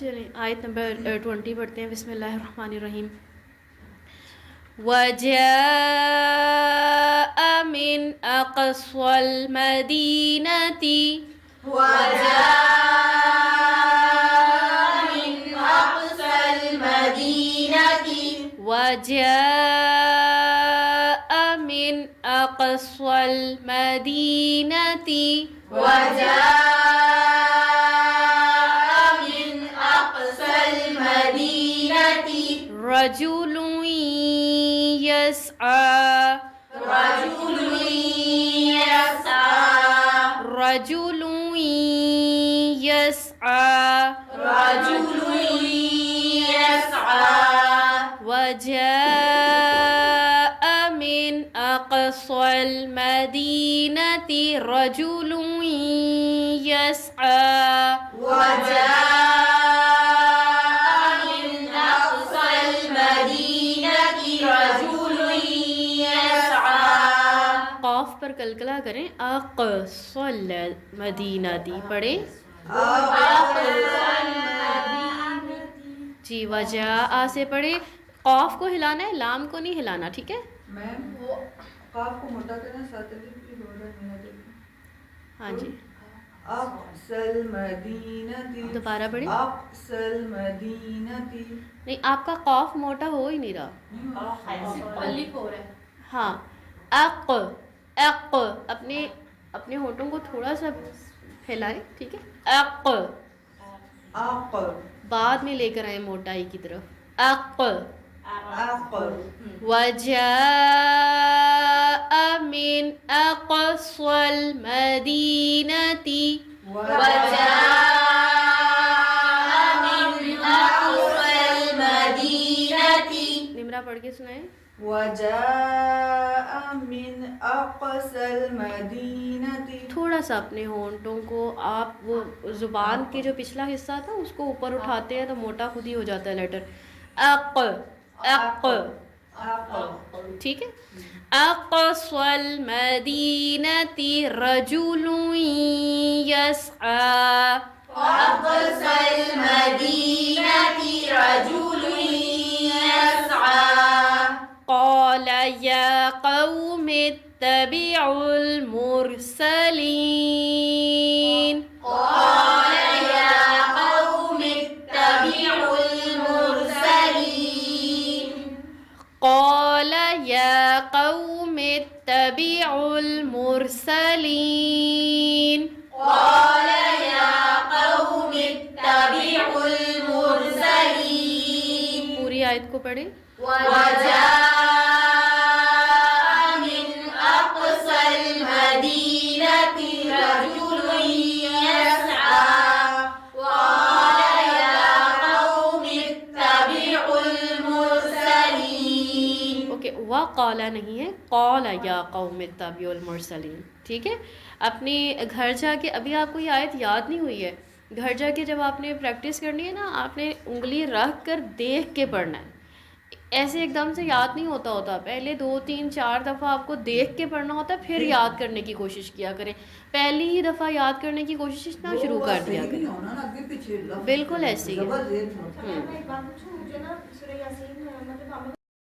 چلیں آیت نمبر 20 پڑھتے ہیں. بسم اللہ الرحمن الرحیم. وجاء من اقصى المدينة وجاء من أقصى المدينة رجل يسعى رجل يسعى وجاء من أقصى المدينة رجل يسعى قاف پر کلکلا کریں. اقصى المدینہ پڑھیں جی. وجاء سے پڑھیں. قاف کو ہلانا ہے، لام کو نہیں ہلانا، ٹھیک ہے؟ میم وہ قاف کو موٹا کرنا ساتھ کی بورڈر نہیں دے. ہاں جی اقصى المدینہ دوبارہ پڑھیں. اقصى المدینہ نہیں، آپ کا قاف موٹا ہو ہی نہیں رہا. ہاں اپنے ہونٹوں کو تھوڑا سا پھیلائیں، ٹھیک ہے؟ بعد میں لے کر آئیں موٹائی کی طرف. وجاء من اقصى المدينة نمرہ پڑھ کے سنائیں. وجاء من اقصى المدینہ. تھوڑا سا اپنے ہونٹوں کو آپ وہ زبان کے جو پچھلا حصہ تھا اس کو اوپر اٹھاتے ہیں تو موٹا خود ہی ہو جاتا ہے لیٹر. ٹھیک ہے. اقصى المدینة رجل يسعى قال يا قوم اتبعوا المرسلين قال يا قوم اتبعوا المرسلين پوری آیت کو پڑھیں. قالا نہیں ہے، قال یا قوم اتبعوا المرسلین. ٹھیک ہے. اپنے گھر جا کے، ابھی آپ کو یہ آیت یاد نہیں ہوئی ہے، گھر جا کے جب آپ نے پریکٹس کرنی ہے نا، آپ نے انگلی رکھ کر دیکھ کے پڑھنا ہے. ایسے ایک دم سے یاد نہیں ہوتا. پہلے 2 3 4 دفعہ آپ کو دیکھ کے پڑھنا ہوتا ہے، پھر یاد کرنے کی کوشش کیا کریں. پہلی ہی دفعہ یاد کرنے کی کوشش نہ شروع کر دیا کریں. بالکل ایسے ہی ہے.